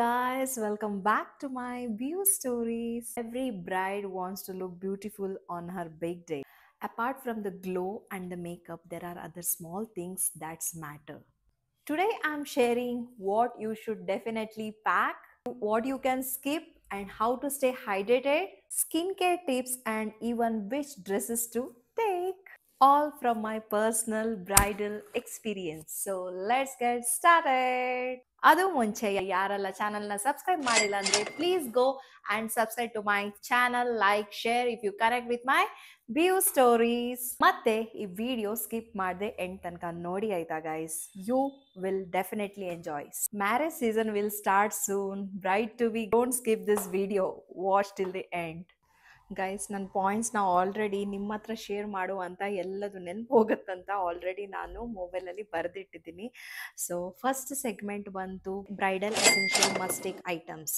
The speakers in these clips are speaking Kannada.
guys, welcome back to my View Stories. Every bride wants to look beautiful on her big day. Apart from the glow and the makeup, there are other small things that matter. Today I'm sharing what you should definitely pack, what you can skip, and how to stay hydrated, skincare tips, and even which dresses to take. All from my personal bridal experience. So let's get started. ಅದು ಮುಂಚೆ ಯಾರೆಲ್ಲ ಚಾನಲ್ನ ಸಬ್ಸ್ಕ್ರೈಬ್ ಮಾಡಿಲ್ಲ ಅಂದ್ರೆ please go and subscribe to my channel, like, share if you connect with my view stories. ಮತ್ತೆ ಈ ವಿಡಿಯೋ ಸ್ಕಿಪ್ ಮಾಡದೆ ಎಂಡ್ ತನಕ ನೋಡಿ ಆಯ್ತಾ guys? You will definitely enjoy. Marriage season will start soon. Bride to be, don't skip this video, watch till the end. Guys, ನನ್ನ ಪಾಯಿಂಟ್ಸ್ನ ಆಲ್ರೆಡಿ ನಿಮ್ಮ ಹತ್ರ ಶೇರ್ ಮಾಡುವಂಥ ಎಲ್ಲದು ನೆನಪು ಹೋಗುತ್ತಂತ ಆಲ್ರೆಡಿ ನಾನು ಮೊಬೈಲಲ್ಲಿ ಬರೆದಿಟ್ಟಿದ್ದೀನಿ. ಸೊ ಫಸ್ಟ್ ಸೆಗ್ಮೆಂಟ್ ಬಂತು bridal essential must take items.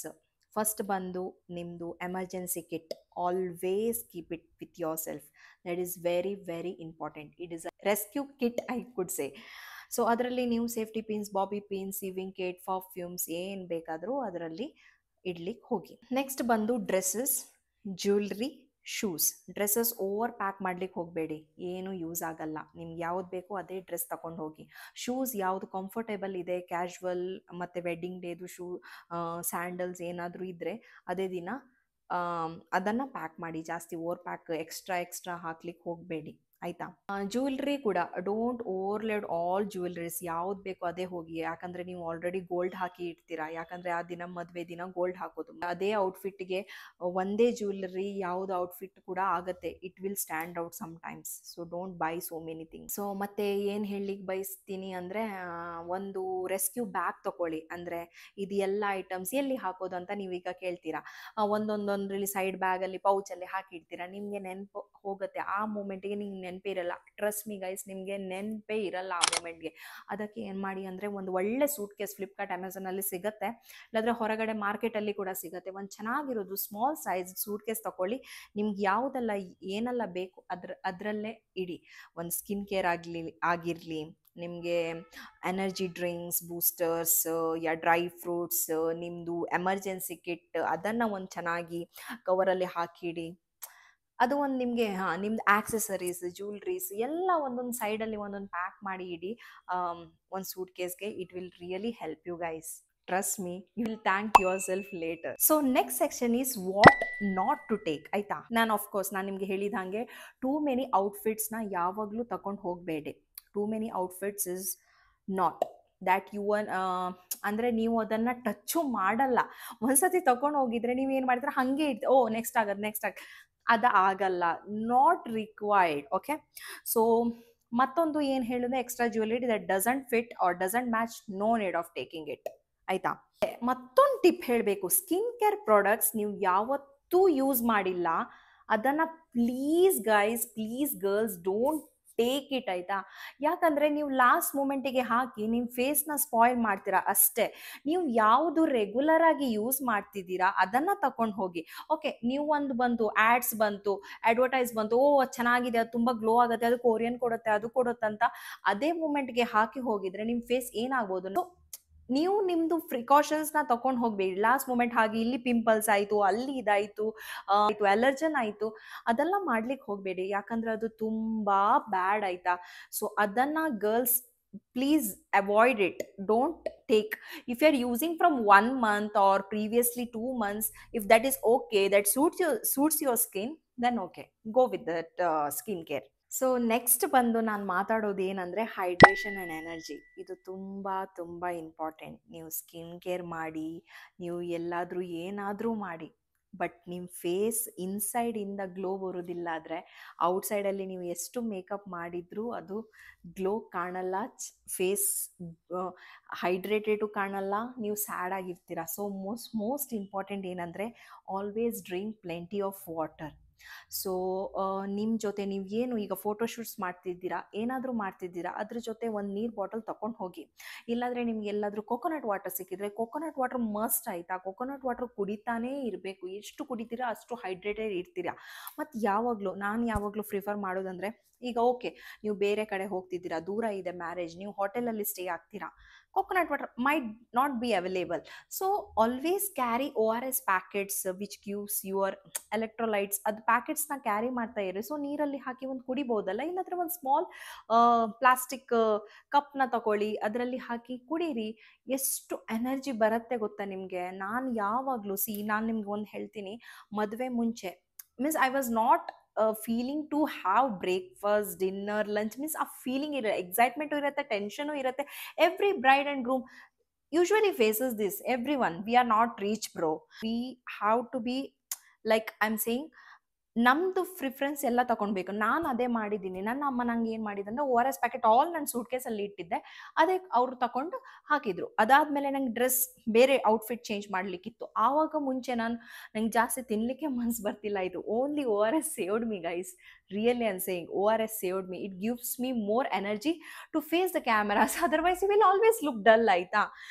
First ಬಂದು ನಿಮ್ಮದು emergency kit. Always keep it with your self. That is very very important. It is a rescue kit, I could say. So ಅದರಲ್ಲಿ ನೀವು safety pins, Bobby pins, ಸಿವಿಂಗ್ kit, perfumes ಏನು ಬೇಕಾದರೂ ಅದರಲ್ಲಿ ಇಡ್ಲಿಕ್ಕೆ ಹೋಗಿ. ನೆಕ್ಸ್ಟ್ ಬಂದು dresses, jewellery, shoes. Dresses over pack ಮಾಡ್ಲಿಕ್ಕೆ ಹೋಗಬೇಡಿ, ಏನು ಯೂಸ್ ಆಗಲ್ಲ. ನಿಮ್ಗೆ ಯಾವ್ದು ಬೇಕೋ ಅದೇ ಡ್ರೆಸ್ ತಗೊಂಡು ಹೋಗಿ. ಶೂಸ್ ಯಾವುದು ಕಂಫರ್ಟೇಬಲ್ ಇದೆ, ಕ್ಯಾಶುವಲ್ ಮತ್ತು ವೆಡ್ಡಿಂಗ್ ಡೇದು ಶೂ, ಸ್ಯಾಂಡಲ್ಸ್ ಏನಾದರೂ ಇದ್ದರೆ ಅದೇ ದಿನ ಅದನ್ನು ಪ್ಯಾಕ್ ಮಾಡಿ. ಜಾಸ್ತಿ ಓವರ್ ಪ್ಯಾಕ್ ಎಕ್ಸ್ಟ್ರಾ ಹಾಕ್ಲಿಕ್ಕೆ ಹೋಗಬೇಡಿ, ಆಯಿತಾ? ಜ್ಯುವೆಲ್ರಿ ಕೂಡ ಡೋಂಟ್ ಓವರ್ಲೋಡ್ ಆಲ್ ಜ್ಯುವೆಲ್ರೀಸ್. ಯಾವ್ದು ಬೇಕೋ ಅದೇ ಹೋಗಿ. ಯಾಕಂದರೆ ನೀವು ಆಲ್ರೆಡಿ ಗೋಲ್ಡ್ ಹಾಕಿ ಇಡ್ತೀರಾ. ಯಾಕಂದರೆ ಆ ದಿನ ಮದುವೆ ದಿನ ಗೋಲ್ಡ್ ಹಾಕೋದು, ಅದೇ ಔಟ್ಫಿಟ್ಗೆ ಒಂದೇ ಜ್ಯುವೆಲ್ರಿ ಯಾವ್ದು ಔಟ್ಫಿಟ್ ಕೂಡ ಆಗುತ್ತೆ. It will stand out sometimes. So don't by so many things. So ಮತ್ತೆ ಏನು ಹೇಳಲಿಕ್ಕೆ ಬಯಸ್ತೀನಿ ಅಂದರೆ, ಒಂದು ರೆಸ್ಕ್ಯೂ ಬ್ಯಾಗ್ ತಗೊಳ್ಳಿ. ಅಂದರೆ ಇದು ಎಲ್ಲ ಐಟಮ್ಸ್ ಎಲ್ಲಿ ಹಾಕೋದು ಅಂತ ನೀವೀಗ ಕೇಳ್ತೀರಾ. ಒಂದೊಂದೊಂದರಲ್ಲಿ ಸೈಡ್ ಬ್ಯಾಗಲ್ಲಿ ಪೌಚಲ್ಲಿ ಹಾಕಿಡ್ತೀರಾ. ನಿಮಗೆ ನೆನಪು ಹೋಗುತ್ತೆ, ಆ ಮೂಮೆಂಟಿಗೆ ನಿಮ್ಗೆ ನೆನಪೇ ಇರಲ್ಲ. ಟ್ರಸ್ಟ್ ಮಿ ಗೈಸ್, ನಿಮಗೆ ನೆನಪೇ ಇರಲ್ಲ ಆ ಮೂಮೆಂಟ್ಗೆ. ಅದಕ್ಕೆ ಏನು ಮಾಡಿ ಅಂದರೆ, ಒಂದು ಒಳ್ಳೆ ಸೂಟ್ ಕೇಸ್ ಫ್ಲಿಪ್ಕಾರ್ಟ್, ಅಮೆಝಾನಲ್ಲಿ ಸಿಗುತ್ತೆ, ಇಲ್ಲಾಂದರೆ ಹೊರಗಡೆ ಮಾರ್ಕೆಟಲ್ಲಿ ಕೂಡ ಸಿಗುತ್ತೆ. ಒಂದು ಚೆನ್ನಾಗಿರೋದು ಸ್ಮಾಲ್ ಸೈಜ್ ಸೂಟ್ ಕೇಸ್ ತಗೊಳ್ಳಿ. ನಿಮ್ಗೆ ಯಾವುದೆಲ್ಲ ಏನೆಲ್ಲ ಬೇಕು ಅದರಲ್ಲೇ ಇಡಿ. ಒಂದು ಸ್ಕಿನ್ ಕೇರ್ ಆಗಿರಲಿ, ನಿಮಗೆ ಎನರ್ಜಿ ಡ್ರಿಂಕ್ಸ್, ಬೂಸ್ಟರ್ಸ್, ಯಾ ಡ್ರೈ ಫ್ರೂಟ್ಸ್, ನಿಮ್ಮದು ಎಮರ್ಜೆನ್ಸಿ ಕಿಟ್, ಅದನ್ನು ಒಂದು ಚೆನ್ನಾಗಿ ಕವರಲ್ಲಿ ಹಾಕಿಡಿ. ಅದು ಒಂದು ನಿಮಗೆ ನಿಮ್ದು ಆಕ್ಸೆಸರೀಸ್, ಜ್ಯುವೆಲ್ರೀಸ್ ಎಲ್ಲ ಒಂದೊಂದು ಸೈಡಲ್ಲಿ ಒಂದೊಂದು ಪ್ಯಾಕ್ ಮಾಡಿ ಇಡಿ ಒಂದು ಸೂಟ್ ಕೇಸ್ಗೆ. It will really help you guys. Trust me, you will thank yourself later. So next section is what not to take, ಆಯ್ತಾ? ನಾನು ನಿಮಗೆ ಹೇಳಿದ ಹಾಗೆ ಟೂ ಮೆನಿ ಔಟ್ಫಿಟ್ಸ್ನ ಯಾವಾಗಲೂ ತಗೊಂಡು ಹೋಗಬೇಡಿ. Too many outfits is not that you ಅಂದರೆ ನೀವು ಅದನ್ನು ಟಚ್ಚು ಮಾಡಲ್ಲ. ಒಂದ್ಸತಿ ತಗೊಂಡು ಹೋಗಿದ್ರೆ ನೀವು ಏನು ಮಾಡ್ತೀರಾ, ಹಾಗೆ ಓ ನೆಕ್ಸ್ಟ್ ಅದು ಆಗಲ್ಲ. Not required. ಓಕೆ. ಸೊ ಮತ್ತೊಂದು ಏನು ಹೇಳಿದ್ರೆ, extra jewellery that doesn't fit or doesn't match, no need of taking it, ಆಯ್ತಾ? ಮತ್ತೊಂದು ಟಿಪ್ ಹೇಳಬೇಕು, ಸ್ಕಿನ್ ಕೇರ್ ಪ್ರಾಡಕ್ಟ್ಸ್ ನೀವು ಯಾವತ್ತೂ ಯೂಸ್ ಮಾಡಿಲ್ಲ ಅದನ್ನು please guys, please girls, don't take it, ಆಯಿತಾ? ಯಾಕಂದರೆ ನೀವು ಲಾಸ್ಟ್ ಮೂಮೆಂಟಿಗೆ ಹಾಕಿ ನಿಮ್ಮ ಫೇಸ್ನ ಸ್ಪಾಯ್ಲ್ ಮಾಡ್ತೀರಾ ಅಷ್ಟೇ. ನೀವು ಯಾವುದು ರೆಗ್ಯುಲರ್ ಆಗಿ ಯೂಸ್ ಮಾಡ್ತಿದ್ದೀರಾ ಅದನ್ನು ತಗೊಂಡು ಹೋಗಿ. ಓಕೆ, ನೀವು ಒಂದು ಬಂತು ಆ್ಯಡ್ಸ್ ಬಂತು, ಅಡ್ವರ್ಟೈಸ್ ಬಂತು, ಓ ಚೆನ್ನಾಗಿದೆ, ಅದು ತುಂಬ ಗ್ಲೋ ಆಗುತ್ತೆ, ಅದು ಕೊರಿಯನ್ ಕೊಡುತ್ತೆ, ಅದು ಕೊಡುತ್ತಂತ ಅದೇ ಮೂಮೆಂಟ್ಗೆ ಹಾಕಿ ಹೋಗಿದ್ರೆ ನಿಮ್ಮ ಫೇಸ್ ಏನಾಗ್ಬೋದು? ನೀವು ನಿಮ್ಮದು ಪ್ರಿಕಾಷನ್ಸ್ನ ತಗೊಂಡು ಹೋಗಬೇಡಿ. ಲಾಸ್ಟ್ ಮೂಮೆಂಟ್ ಹಾಗೆ ಇಲ್ಲಿ ಪಿಂಪಲ್ಸ್ ಆಯಿತು, ಅಲ್ಲಿ ಇದಾಯಿತು, ಅಲರ್ಜನ್ ಆಯಿತು, ಅದೆಲ್ಲ ಮಾಡ್ಲಿಕ್ಕೆ ಹೋಗಬೇಡಿ. ಯಾಕಂದರೆ ಅದು ತುಂಬ ಬ್ಯಾಡ್, ಆಯಿತಾ? ಸೊ ಅದನ್ನು girls please avoid it. Don't take. If you are using from 1 month or previously 2 months, if that is okay, that suits your skin, then okay, go with that skin care. So next ಬಂದು ನಾನು ಮಾತಾಡೋದು ಏನಂದರೆ ಹೈಡ್ರೇಷನ್ ಆ್ಯಂಡ್ ಎನರ್ಜಿ. ಇದು ತುಂಬ ತುಂಬ ಇಂಪಾರ್ಟೆಂಟ್. ನೀವು ಸ್ಕಿನ್ ಕೇರ್ ಮಾಡಿ, ನೀವು ಎಲ್ಲಾದರೂ ಏನಾದರೂ ಮಾಡಿ, ಬಟ್ ನಿಮ್ಮ ಫೇಸ್ ಇನ್ಸೈಡಿಂದ ಗ್ಲೋ ಬರೋದಿಲ್ಲ ಆದರೆ ಔಟ್ಸೈಡಲ್ಲಿ ನೀವು ಎಷ್ಟು ಮೇಕಪ್ ಮಾಡಿದರೂ ಅದು ಗ್ಲೋ ಕಾಣಲ್ಲ, ಫೇಸ್ ಹೈಡ್ರೇಟೆಡು ಕಾಣಲ್ಲ, ನೀವು ಸ್ಯಾಡ್ ಆಗಿರ್ತೀರ. ಸೊ ಮೋಸ್ಟ್ ಇಂಪಾರ್ಟೆಂಟ್ ಏನಂದರೆ, always drink plenty of water. So ನಿಮ್ಮ ಜೊತೆ ನೀವು ಏನು ಈಗ ಫೋಟೋಶೂಟ್ಸ್ ಮಾಡ್ತಿದ್ದೀರಾ, ಏನಾದರೂ ಮಾಡ್ತಿದ್ದೀರಾ, ಅದ್ರ ಜೊತೆ ಒಂದು ನೀರು ಬಾಟಲ್ ತೊಗೊಂಡು ಹೋಗಿ. ಇಲ್ಲಾಂದರೆ ನಿಮ್ಗೆ ಎಲ್ಲಾದರೂ ಕೊಕೊನಟ್ ವಾಟರ್ ಸಿಕ್ಕಿದ್ರೆ ಕೊಕೊನಟ್ ವಾಟರ್ ಮಸ್ಟ್ ಆಯಿತಾ, ಕೊಕೊನಟ್ ವಾಟರ್ ಕುಡಿತಾನೇ ಇರಬೇಕು. ಎಷ್ಟು ಕುಡಿತೀರಾ ಅಷ್ಟು ಹೈಡ್ರೇಟೆಡ್ ಇರ್ತೀರಾ. ಮತ್ತು ನಾನು ಯಾವಾಗಲೂ ಪ್ರಿಫರ್ ಮಾಡೋದಂದರೆ, ಈಗ ಓಕೆ ನೀವು ಬೇರೆ ಕಡೆ ಹೋಗ್ತಿದ್ದೀರಾ, ದೂರ ಇದೆ ಮ್ಯಾರೇಜ್, ನೀವು ಹೋಟೆಲಲ್ಲಿ ಸ್ಟೇ ಆಗ್ತೀರಾ, coconut water might not be available. So always carry ORS packets which gives your electrolytes. ಅದು ಪ್ಯಾಕೆಟ್ಸ್ನ ಕ್ಯಾರಿ ಮಾಡ್ತಾ ಇರಿ. ಸೊ ನೀರಲ್ಲಿ ಹಾಕಿ ಒಂದು ಕುಡಿಬೋದಲ್ಲ, ಇಲ್ಲಾಂದ್ರೆ ಒಂದು ಸ್ಮಾಲ್ ಪ್ಲಾಸ್ಟಿಕ್ ಕಪ್ನ ತಗೊಳ್ಳಿ, ಅದರಲ್ಲಿ ಹಾಕಿ ಕುಡೀರಿ. ಎಷ್ಟು ಎನರ್ಜಿ ಬರುತ್ತೆ ಗೊತ್ತಾ ನಿಮಗೆ. ನಾನು ಯಾವಾಗಲೂ ನಾನು ನಿಮ್ಗೆ ಒಂದು ಹೇಳ್ತೀನಿ, ಮದುವೆ ಮುಂಚೆ means I was not feeling to have breakfast, dinner, lunch, means ಆ ಫೀಲಿಂಗ್ ಇರುತ್ತೆ, ಎಕ್ಸೈಟ್ಮೆಂಟು ಇರುತ್ತೆ, ಟೆನ್ಷನು ಇರುತ್ತೆ. Every bride and groom usually faces this. Everyone, we are not rich, bro. We have to be, like I'm saying, ನಮ್ಮದು ಪ್ರಿಫರೆನ್ಸ್ ಎಲ್ಲ ತಗೊಳ್ಬೇಕು. ನಾನು ಅದೇ ಮಾಡಿದ್ದೀನಿ. ನನ್ನ ಅಮ್ಮ ನಂಗೆ ಏನು ಮಾಡಿದಂದ್ರೆ ORS ಪ್ಯಾಕೆಟ್ ಆಲ್ ನನ್ನ ಸೂಟ್ ಕೇಸಲ್ಲಿ ಇಟ್ಟಿದ್ದೆ, ಅದೇ ಅವರು ತಗೊಂಡು ಹಾಕಿದ್ರು. ಅದಾದಮೇಲೆ ನಂಗೆ ಡ್ರೆಸ್ ಬೇರೆ ಔಟ್ಫಿಟ್ ಚೇಂಜ್ ಮಾಡಲಿಕ್ಕಿತ್ತು. ಆವಾಗ ಮುಂಚೆ ನಂಗೆ ಜಾಸ್ತಿ ತಿನ್ನಲಿಕ್ಕೆ ಮನಸ್ಸು ಬರ್ತಿಲ್ಲ. ಇದು only ORS saved me guys. Really I'm saying ORS saved me. It gives me more energy to face the cameras, otherwise you will always look dull, ಆಯಿತಾ.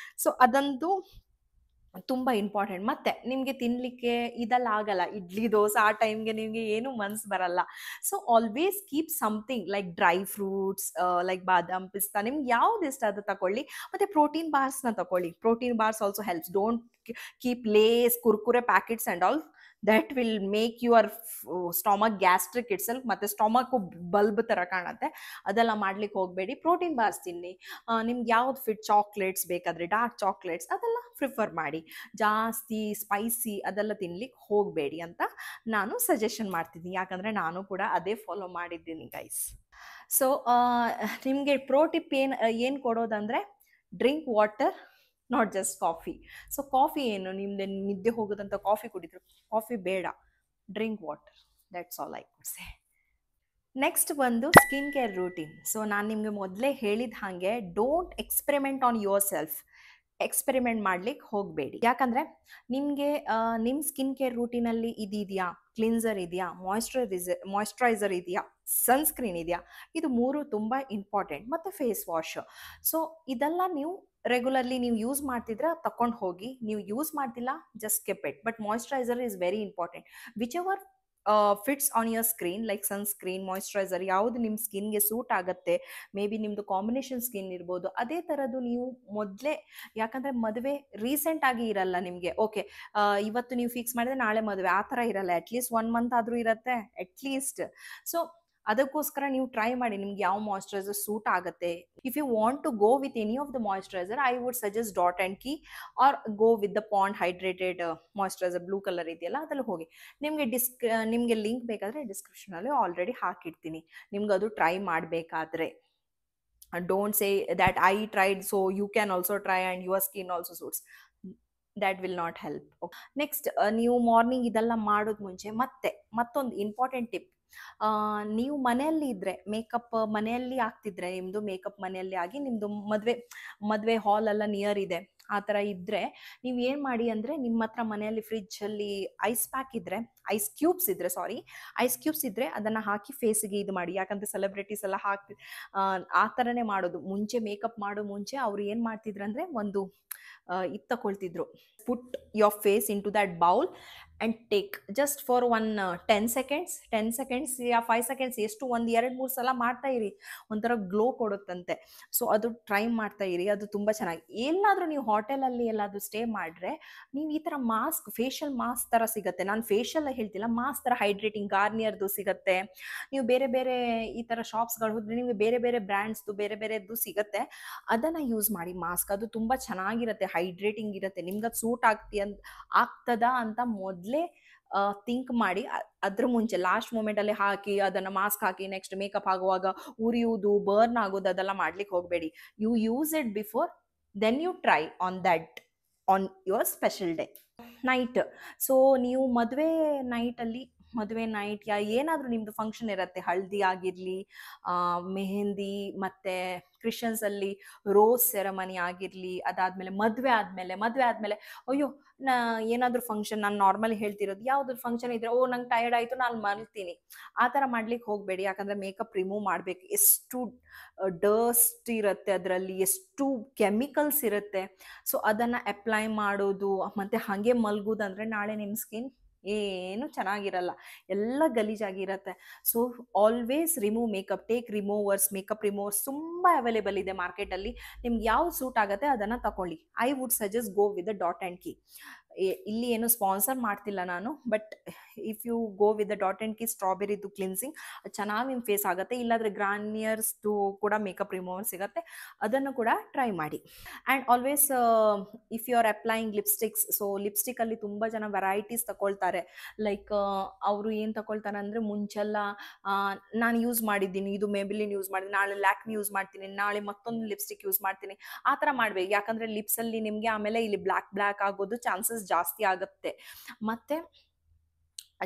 ಸೊ ಅದಂತೂ ತುಂಬ ಇಂಪಾರ್ಟೆಂಟ್. ಮತ್ತು ನಿಮಗೆ ತಿನ್ನಲಿಕ್ಕೆ ಇದೆಲ್ಲ ಆಗಲ್ಲ, ಇಡ್ಲಿ ದೋಸೆ ಆ ಟೈಮ್ಗೆ ನಿಮಗೆ ಏನೂ ಮನ್ಸು ಬರಲ್ಲ. So always keep something like dry fruits, like ಬಾದಾಮ್, ಪಿಸ್ತಾ, ನಿಮ್ಗೆ ಯಾವ್ದು ಇಷ್ಟ ಅದು ತಗೊಳ್ಳಿ. ಮತ್ತು ಪ್ರೋಟೀನ್ ಬಾರ್ಸ್ನ ತಗೊಳ್ಳಿ. Protein bars also helps. Don't keep Lay's, Kurkure packets and all. That will make your stomach gastric itself, ಮತ್ತು ಸ್ಟೊಮಕ್ಕು ಬಲ್ಬ್ ಥರ ಕಾಣುತ್ತೆ. ಅದೆಲ್ಲ ಮಾಡ್ಲಿಕ್ಕೆ ಹೋಗಬೇಡಿ. ಪ್ರೋಟೀನ್ ಬಾರ್ಸ್ ತಿನ್ನಿ. ನಿಮ್ಗೆ ಯಾವ್ದು ಚಾಕ್ಲೇಟ್ಸ್ ಬೇಕಾದರೆ ಡಾರ್ಕ್ ಚಾಕ್ಲೇಟ್ಸ್ ಅದೆಲ್ಲ ಪ್ರಿಫರ್ ಮಾಡಿ. ಜಾಸ್ತಿ ಸ್ಪೈಸಿ ಅದೆಲ್ಲ ತಿನ್ಲಿಕ್ಕೆ ಹೋಗಬೇಡಿ ಅಂತ ನಾನು ಸಜೆಷನ್ ಮಾಡ್ತಿದ್ದೀನಿ. ಯಾಕಂದರೆ ನಾನು ಕೂಡ ಅದೇ ಫಾಲೋ ಮಾಡಿದ್ದೀನಿ ಗೈಸ್. ಸೊ ನಿಮಗೆ ಪ್ರೋ ಟಿಪ್ ಏನು ಕೊಡೋದಂದರೆ, drink water, not just coffee. So coffee ಏನು, ನಿಮ್ದು ನಿದ್ದೆ ಹೋಗೋದಂತ ಕಾಫಿ ಕುಡಿದ್ರು, ಕಾಫಿ ಬೇಡ, drink water. That's all I could say. Next ಬಂದು ಸ್ಕಿನ್ ಕೇರ್ ರೂಟೀನ್. ಸೊ ನಾನು ನಿಮಗೆ ಮೊದಲೇ ಹೇಳಿದ ಹಾಗೆ, don't experiment on yourself. Experiment ಮಾಡ್ಲಿಕ್ಕೆ ಹೋಗಬೇಡಿ. ಯಾಕಂದರೆ ನಿಮಗೆ ನಿಮ್ಮ ಸ್ಕಿನ್ ಕೇರ್ ರೂಟೀನಲ್ಲಿ ಇದೆಯಾ, ಕ್ಲಿನ್ಸರ್ ಇದೆಯಾ, ಮಾಯ್ಶ್ಚರೈಸರ್ ಇದೆಯಾ, ಸನ್ಸ್ಕ್ರೀನ್ ಇದೆಯಾ, ಇದು 3 ತುಂಬ ಇಂಪಾರ್ಟೆಂಟ್. ಮತ್ತು ಫೇಸ್ ವಾಶ್. ಸೊ ಇದೆಲ್ಲ ನೀವು ರೆಗ್ಯುಲರ್ಲಿ ನೀವು ಯೂಸ್ ಮಾಡ್ತಿದ್ರೆ ತಗೊಂಡು ಹೋಗಿ. ನೀವು ಯೂಸ್ ಮಾಡ್ತಿಲ್ಲ, just skip it. But moisturiser is very important. Which ever fits on your screen, like sunscreen, moisturiser, ಯಾವುದು ನಿಮ್ಮ ಸ್ಕಿನ್ಗೆ ಸೂಟ್ ಆಗುತ್ತೆ. ಮೇ ಬಿ ನಿಮ್ಮದು ಕಾಂಬಿನೇಷನ್ ಸ್ಕಿನ್ ಇರ್ಬೋದು. ಅದೇ ಥರದ್ದು ನೀವು ಮೊದಲೇ, ಯಾಕಂದರೆ ಮದುವೆ ರೀಸೆಂಟಾಗಿ ಇರಲ್ಲ ನಿಮಗೆ. ಓಕೆ ಇವತ್ತು ನೀವು ಫಿಕ್ಸ್ ಮಾಡಿದ್ರೆ ನಾಳೆ ಮದುವೆ, ಆ ಥರ ಇರಲ್ಲ. ಅಟ್ಲೀಸ್ಟ್ 1 ಮಂತ್ ಆದರೂ ಇರುತ್ತೆ ಅಟ್ಲೀಸ್ಟ್. ಸೊ ಅದಕ್ಕೋಸ್ಕರ ನೀವು ಟ್ರೈ ಮಾಡಿ ನಿಮ್ಗೆ ಯಾವ ಮಾಯ್ಶ್ಚರೈಸರ್ ಸೂಟ್ ಆಗುತ್ತೆ. If you want to go with any of the moisturiser, I would suggest Dot and Key or go with the Pond hydrated moisturiser, blue colour ಇದೆಯಲ್ಲ, ಅದ್ರಲ್ಲಿ ಹೋಗಿ. ನಿಮಗೆ ಲಿಂಕ್ ಬೇಕಾದರೆ ಡಿಸ್ಕ್ರಿಪ್ಷನಲ್ಲಿ ಆಲ್ರೆಡಿ ಹಾಕಿರ್ತೀನಿ, ನಿಮ್ಗೆ ಅದು ಟ್ರೈ ಮಾಡಬೇಕಾದ್ರೆ. Don't say that I tried so you can also try and your skin also suits. That will not help. Next, ನೀವು ಮಾರ್ನಿಂಗ್ ಇದೆಲ್ಲ ಮಾಡೋದು ಮುಂಚೆ ಮತ್ತೊಂದು ಇಂಪಾರ್ಟೆಂಟ್ ಟಿಪ್. ನೀವು ಮನೆಯಲ್ಲಿ ಇದ್ದರೆ, ಮೇಕಪ್ ಮನೆಯಲ್ಲಿ ಆಗ್ತಿದ್ರೆ, ನಿಮ್ಮದು ಮೇಕಪ್ ಮನೆಯಲ್ಲಿ ಆಗಿ ನಿಮ್ಮದು ಮದುವೆ ಹಾಲ್ ಎಲ್ಲ ನಿಯರ್ ಇದೆ, ಆ ಥರ ಇದ್ದರೆ ನೀವು ಏನು ಮಾಡಿ ಅಂದರೆ, ನಿಮ್ಮ ಹತ್ರ ಮನೆಯಲ್ಲಿ ಫ್ರಿಜ್ಜಲ್ಲಿ ಐಸ್ ಕ್ಯೂಬ್ಸ್ ಇದ್ದರೆ ಅದನ್ನು ಹಾಕಿ ಫೇಸಿಗೆ ಇದು ಮಾಡಿ. ಯಾಕಂದರೆ ಸೆಲೆಬ್ರಿಟೀಸ್ ಎಲ್ಲ ಆ ಥರನೇ ಮಾಡೋದು. ಮುಂಚೆ ಮೇಕಪ್ ಮಾಡೋ ಮುಂಚೆ ಅವ್ರು ಏನು ಮಾಡ್ತಿದ್ರು ಅಂದರೆ, ಒಂದು ಇದು ತಗೊಳ್ತಿದ್ರು. Put your face into that bowl and take just for 10 seconds ಯಾ 5 ಸೆಕೆಂಡ್ಸ್, ಎಷ್ಟು 1-2-3 ಸಲ ಮಾಡ್ತಾ ಇರಿ. ಒಂಥರ ಗ್ಲೋ ಕೊಡುತ್ತಂತೆ. ಸೊ ಅದು ಟ್ರೈ ಮಾಡ್ತಾ ಇರಿ, ಅದು ತುಂಬ ಚೆನ್ನಾಗಿ. ಎಲ್ಲಾದರೂ ನೀವು ಹೋಟೆಲಲ್ಲಿ ಎಲ್ಲಾದರೂ ಸ್ಟೇ ಮಾಡಿದ್ರೆ, ನೀವು ಈ ಥರ ಫೇಶಿಯಲ್ ಮಾಸ್ಕ್ ಥರ ಸಿಗುತ್ತೆ. ನಾನು ಫೇಶಿಯಲ್ ಹೇಳ್ತಿಲ್ಲ, ಮಾಸ್ಕ್ ಥರ ಹೈಡ್ರೇಟಿಂಗ್ ಗಾರ್ನಿಯರ್ದು ಸಿಗುತ್ತೆ. ನೀವು ಬೇರೆ ಬೇರೆ ಈ ಥರ ಶಾಪ್ಸ್ಗಳು ಹೋದರೆ ನಿಮಗೆ ಬೇರೆ ಬೇರೆ ಬ್ರ್ಯಾಂಡ್ಸ್ದು ಬೇರೆ ಬೇರೆದು ಸಿಗುತ್ತೆ. ಅದನ್ನು ಯೂಸ್ ಮಾಡಿ ಮಾಸ್ಕ್. ಅದು ತುಂಬ ಚೆನ್ನಾಗಿರುತ್ತೆ, ಹೈಡ್ರೇಟಿಂಗ್ ಇರುತ್ತೆ. ನಿಮ್ಗೆ ಅದು ಸೂಟ್ ಆಗ್ತದಾ ಅಂತ ಮೊದಲೇ ಥಿಂಕ್ ಮಾಡಿ. ಅದ್ರ ಮುಂಚೆ ಲಾಸ್ಟ್ ಮೂಮೆಂಟಲ್ಲಿ ಹಾಕಿ ಅದನ್ನು ಮಾಸ್ಕ್ ಹಾಕಿ ನೆಕ್ಸ್ಟ್ ಮೇಕಪ್ ಆಗುವಾಗ ಉರಿಯುವುದು, ಬರ್ನ್ ಆಗೋದು ಅದೆಲ್ಲ ಮಾಡ್ಲಿಕ್ಕೆ ಹೋಗಬೇಡಿ. You use it before, then you try on your special day night. So ನೀವು ಮದುವೆ ನೈಟ್ ಏನಾದರೂ ನಿಮ್ಮದು ಫಂಕ್ಷನ್ ಇರುತ್ತೆ, ಹಳದಿ ಆಗಿರಲಿ, ಮೆಹಂದಿ ಮತ್ತು ಕ್ರಿಶ್ಚಿಯನ್ಸ್ ಅಲ್ಲಿ ರೋಸ್ ಸೆರೆಮನಿ ಆಗಿರ್ಲಿ, ಅದಾದ್ಮೇಲೆ ಮದ್ವೆ ಆದ್ಮೇಲೆ ಅಯ್ಯೋ ನಾ ಏನಾದ್ರೂ ಫಂಕ್ಷನ್, ನಾನು ನಾರ್ಮಲಿ ಹೇಳ್ತಿರೋದು, ಯಾವ್ದಾದ್ರು ಫಂಕ್ಷನ್ ಇದ್ರೆ ಓ ನಂಗೆ ಟಯರ್ಡ್ ಆಯ್ತು ನಾನು ಮಲ್ತೀನಿ, ಆ ಥರ ಮಾಡ್ಲಿಕ್ಕೆ ಹೋಗಬೇಡಿ. ಯಾಕಂದ್ರೆ ಮೇಕಪ್ ರಿಮೂವ್ ಮಾಡ್ಬೇಕು, ಎಷ್ಟು ಡಸ್ಟ್ ಇರುತ್ತೆ ಅದರಲ್ಲಿ, ಎಷ್ಟು ಕೆಮಿಕಲ್ಸ್ ಇರುತ್ತೆ. ಸೊ ಅದನ್ನ ಅಪ್ಲೈ ಮಾಡೋದು ಮತ್ತೆ ಹಾಗೆ ಮಲ್ಗೋದಂದ್ರೆ ನಾಳೆ ನಿಮ್ಮ ಸ್ಕಿನ್ ಏನು ಚೆನ್ನಾಗಿರಲ್ಲ, ಎಲ್ಲ ಗಲೀಜಾಗಿರತ್ತೆ. So always remove makeup, take removers, makeup removers ತುಂಬ ಅವೈಲೇಬಲ್ ಇದೆ ಮಾರ್ಕೆಟಲ್ಲಿ. ನಿಮ್ಗೆ ಯಾವ್ದು ಸೂಟ್ ಆಗುತ್ತೆ ಅದನ್ನು ತಗೊಳ್ಳಿ. I would suggest go with the Dot and Key. ಇಲ್ಲಿ ಏನು ಸ್ಪಾನ್ಸರ್ ಮಾಡ್ತಿಲ್ಲ ನಾನು, but if you go with the Dot and Key ಸ್ಟ್ರಾಬೆರಿದು ಕ್ಲಿನ್ಸಿಂಗ್ ಚೆನ್ನಾಗಿ ನಿಮ್ಮ ಫೇಸ್ ಆಗುತ್ತೆ. ಇಲ್ಲಾಂದರೆ ಗ್ರಾನಿಯರ್ಸ್ದು ಕೂಡ ಮೇಕಪ್ ರಿಮೂವರ್ ಸಿಗುತ್ತೆ, ಅದನ್ನು ಕೂಡ ಟ್ರೈ ಮಾಡಿ. And always if you are applying lipsticks, so ಲಿಪ್ಸ್ಟಿಕ್ಕಲ್ಲಿ ತುಂಬ ಜನ ವೆರೈಟೀಸ್ ತಗೊಳ್ತಾರೆ. ಲೈಕ್ ಅವರು ಏನು ತಗೊಳ್ತಾರೆ ಅಂದರೆ, ಮುಂಚೆಲ್ಲ ನಾನು ಯೂಸ್ ಮಾಡಿದ್ದೀನಿ, ಇದು ಮೇಬಿಲಿನ್ ಯೂಸ್ ಮಾಡಿದ್ದೀನಿ, ನಾಳೆ ಲ್ಯಾಕ್ಮಿ ಯೂಸ್ ಮಾಡ್ತೀನಿ, ನಾಳೆ ಮತ್ತೊಂದು ಲಿಪ್ಸ್ಟಿಕ್ ಯೂಸ್ ಮಾಡ್ತೀನಿ, ಆ ಥರ ಮಾಡಬೇಕು. ಯಾಕಂದರೆ ಲಿಪ್ಸಲ್ಲಿ ನಿಮಗೆ ಆಮೇಲೆ ಇಲ್ಲಿ ಬ್ಲ್ಯಾಕ್ ಆಗೋದು ಚಾನ್ಸಸ್ ಜಾಸ್ತಿ ಆಗುತ್ತೆ. ಮತ್ತು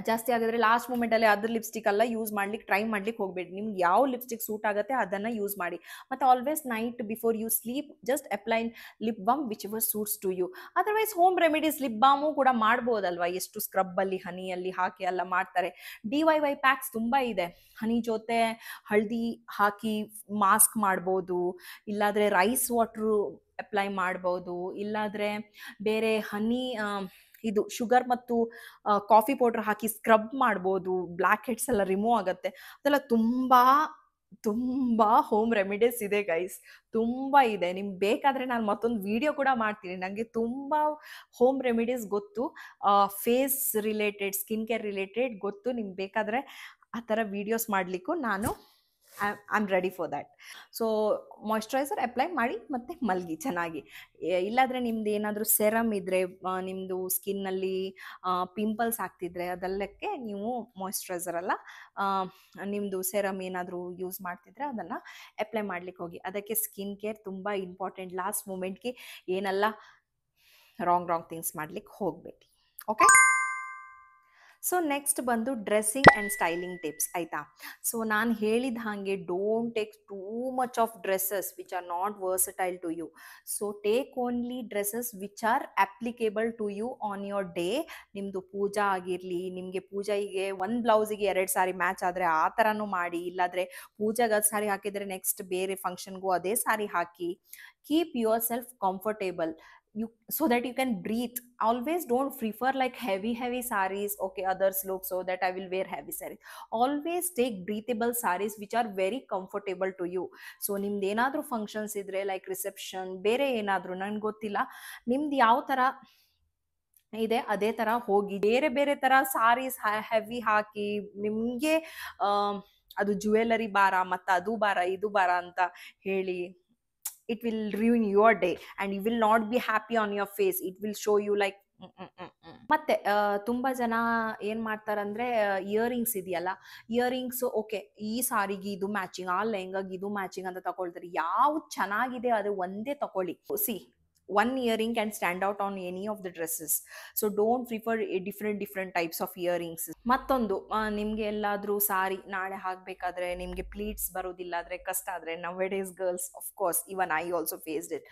ಜಾಸ್ತಿ ಆಗಿದ್ರೆ ಲಾಸ್ಟ್ ಮೂಮೆಂಟಲ್ಲಿ ಅದ್ರ ಲಿಪ್ಸ್ಟಿಕ್ ಎಲ್ಲ ಯೂಸ್ ಮಾಡ್ಲಿಕ್ಕೆ ಟ್ರೈ ಮಾಡ್ಲಿಕ್ಕೆ ಹೋಗಬೇಡಿ. ನಿಮ್ಗೆ ಯಾವ ಲಿಪ್ಸ್ಟಿಕ್ ಸೂಟ್ ಆಗುತ್ತೆ ಅದನ್ನು ಯೂಸ್ ಮಾಡಿ. ಮತ್ತು always night before you sleep just apply lip balm whichever suits to you. Otherwise home remedies lip balm ಕೂಡ ಮಾಡ್ಬೋದಲ್ವಾ, ಎಷ್ಟು ಸ್ಕ್ರಬ್ಬಲ್ಲಿ ಹನಿಯಲ್ಲಿ ಹಾಕಿ ಎಲ್ಲ ಮಾಡ್ತಾರೆ. DIY ಪ್ಯಾಕ್ಸ್ ತುಂಬ ಇದೆ. ಹನಿ ಜೊತೆ ಹಳದಿ ಹಾಕಿ ಮಾಸ್ಕ್ ಮಾಡ್ಬೋದು, ಇಲ್ಲಾದರೆ ರೈಸ್ ವಾಟ್ರು ಅಪ್ಲೈ ಮಾಡ್ಬೋದು, ಇಲ್ಲಾದರೆ ಬೇರೆ ಹನಿ ಇದು ಶುಗರ್ ಮತ್ತು ಕಾಫಿ ಪೌಡ್ರ್ ಹಾಕಿ ಸ್ಕ್ರಬ್ ಮಾಡ್ಬೋದು, ಬ್ಲ್ಯಾಕ್ ಹೆಡ್ಸ್ ಎಲ್ಲ ರಿಮೂವ್ ಆಗುತ್ತೆ. ಅದೆಲ್ಲ ತುಂಬ ಹೋಮ್ ರೆಮಿಡೀಸ್ ಇದೆ ಗೈಸ್, ತುಂಬ ಇದೆ. ನಿಮ್ಗೆ ಬೇಕಾದರೆ ನಾನು ಮತ್ತೊಂದು ವಿಡಿಯೋ ಕೂಡ ಮಾಡ್ತೀನಿ. ನನಗೆ ತುಂಬ ಹೋಮ್ ರೆಮಿಡೀಸ್ ಗೊತ್ತು, face related, skin care related ಗೊತ್ತು. ನಿಮ್ಗೆ ಬೇಕಾದರೆ ಆ ಥರ ವೀಡಿಯೋಸ್ ಮಾಡಲಿಕ್ಕೂ ನಾನು I am ready for that. So moisturiser apply ಮಾಡಿ ಮತ್ತು ಮಲಗಿ ಚೆನ್ನಾಗಿ. ಇಲ್ಲಾದರೆ ನಿಮ್ದು ಏನಾದರೂ ಸೆರಮ್ ಇದ್ದರೆ, ನಿಮ್ಮದು ಸ್ಕಿನ್ನಲ್ಲಿ ಪಿಂಪಲ್ಸ್ ಆಗ್ತಿದ್ರೆ ಅದೆಲ್ಲಕ್ಕೆ ನೀವು ಮಾಯ್ಶ್ಚರೈಸರ್ ಅಲ್ಲ, ನಿಮ್ಮದು ಸೆರಮ್ ಏನಾದರೂ ಯೂಸ್ ಮಾಡ್ತಿದ್ರೆ ಅದನ್ನು ಅಪ್ಲೈ ಮಾಡ್ಲಿಕ್ಕೆ ಹೋಗಿ. ಅದಕ್ಕೆ ಸ್ಕಿನ್ ಕೇರ್ ತುಂಬ ಇಂಪಾರ್ಟೆಂಟ್. ಲಾಸ್ಟ್ ಮೂಮೆಂಟ್ಗೆ ಏನೆಲ್ಲ ರಾಂಗ್ ಥಿಂಗ್ಸ್ ಮಾಡ್ಲಿಕ್ಕೆ ಹೋಗಬೇಡಿ. ಓಕೆ. ಸೊ ನೆಕ್ಸ್ಟ್ ಬಂದು ಡ್ರೆಸ್ಸಿಂಗ್ ಆ್ಯಂಡ್ ಸ್ಟೈಲಿಂಗ್ ಟಿಪ್ಸ್ ಆಯಿತಾ. ಸೊ ನಾನು ಹೇಳಿದ ಹಾಗೆ don't take too much of dresses which are not versatile to you. So take only dresses which are applicable to you on your day. ನಿಮ್ಮದು ಪೂಜಾ ಆಗಿರಲಿ, ನಿಮಗೆ ಪೂಜೆಗೆ ಒಂದು ಬ್ಲೌಸಿಗೆ 2 ಸಾರಿ ಮ್ಯಾಚ್ ಆದರೆ ಆ ಥರನೂ ಮಾಡಿ, ಇಲ್ಲಾದರೆ ಪೂಜೆಗೆ ಅದು ಸಾರಿ ಹಾಕಿದರೆ ನೆಕ್ಸ್ಟ್ ಬೇರೆ ಫಂಕ್ಷನ್ಗೂ ಅದೇ ಸಾರಿ ಹಾಕಿ. Keep yourself comfortable, so that you can breathe. Always don't prefer like heavy sarees. Okay, others look, so that I will wear heavy sarees. Always take breathable sarees which are very comfortable to you. So ನಿಮ್ದು ಏನಾದರೂ ಫಂಕ್ಷನ್ಸ್ ಇದ್ರೆ ಲೈಕ್ ರಿಸೆಪ್ಷನ್, ಬೇರೆ ಏನಾದರೂ ನನಗೆ ಗೊತ್ತಿಲ್ಲ, ನಿಮ್ದು ಯಾವ ಥರ ಇದೆ ಅದೇ ಥರ ಹೋಗಿ. ಬೇರೆ ಥರ ಸಾರೀಸ್ ಹೆವಿ ಹಾಕಿ ನಿಮಗೆ ಅದು ಜುವೆಲರಿ ಬಾರ ಮತ್ತು ಅದು ಬಾರ ಇದು ಬಾರ ಅಂತ ಹೇಳಿ, it will ruin your day and you will not be happy on your face. It will show you like ಮತ್ತೆ ತುಂಬ ಜನ ಏನು ಮಾಡ್ತಾರಂದ್ರೆ, ಇಯರಿಂಗ್ಸ್ ಇದೆಯಲ್ಲ, ಇಯರಿಂಗ್ಸ್ ಓಕೆ ಈ ಸಾರಿಗೆ ಇದು ಮ್ಯಾಚಿಂಗ್, ಆ ಲೆಹಂಗಾಗೆ ಇದು ಮ್ಯಾಚಿಂಗ್ ಅಂತ ತಗೊಳ್ತಾರೆ. ಯಾವ್ದು ಚೆನ್ನಾಗಿದೆ ಅದು ಒಂದೇ ತಗೊಳ್ಳಿ. C, one earring can stand out on any of the dresses, so don't prefer a different types of earrings. ಮತ್ತೊಂದು, ನಿಮಗೆ ಎಲ್ಲಾದರೂ ಸಾರಿ ನಾಳೆ ಹಾಕಬೇಕಾದ್ರೆ ನಿಮಗೆ ಪ್ಲೀಟ್ಸ್ ಬರೋದಿಲ್ಲ ಆದರೆ ಕಷ್ಟ ಆದರೆ, nowadays girls of course, even I also faced it,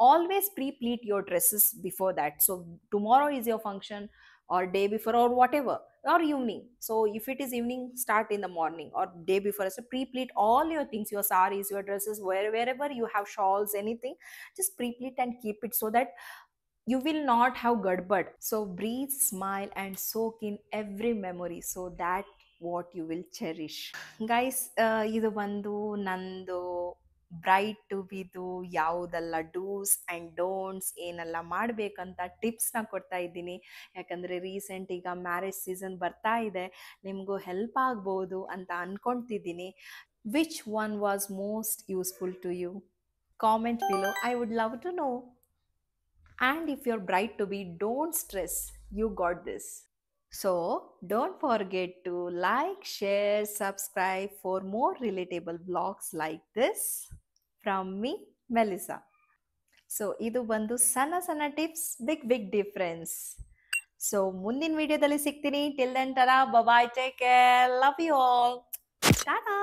always pre-pleat your dresses before that. So tomorrow is your function or day before or whatever, or evening. So if it is evening, start in the morning or day before. So pre-pleat all your things, your sarees, your dresses, wherever you have shawls, anything, just pre-pleat and keep it so that you will not have gadbad. So breathe, smile and soak in every memory so that what you will cherish. Guys, ಇದು ಬಂದು ನಂದು ಬ್ರೈಡ್ ಟು ಬಿದು ಯಾವುದೆಲ್ಲ ಡೂಸ್ ಆ್ಯಂಡ್ ಡೋಂಟ್ಸ್ ಏನೆಲ್ಲ ಮಾಡಬೇಕಂತ ಟಿಪ್ಸ್ನ ಕೊಡ್ತಾ ಇದ್ದೀನಿ. ಯಾಕಂದರೆ ರೀಸೆಂಟ್ ಈಗ ಮ್ಯಾರೇಜ್ ಸೀಸನ್ ಬರ್ತಾ ಇದೆ, ನಿಮಗೂ ಹೆಲ್ಪ್ ಆಗ್ಬೋದು ಅಂತ ಅಂದ್ಕೊಳ್ತಿದ್ದೀನಿ. Which one was most useful to you? Comment below, I would love to know. And if you're bride to be, don't stress, you got this. So don't forget to like, share, subscribe for more relatable vlogs like this from me, Melissa. So idu bandu sana tips, big difference. So ಮುಂದಿನ ವಿಡಿಯೋದಲ್ಲಿ ಸಿಗ್ತೀನಿ. Till then, tada, bye bye, take care, love you all, tada.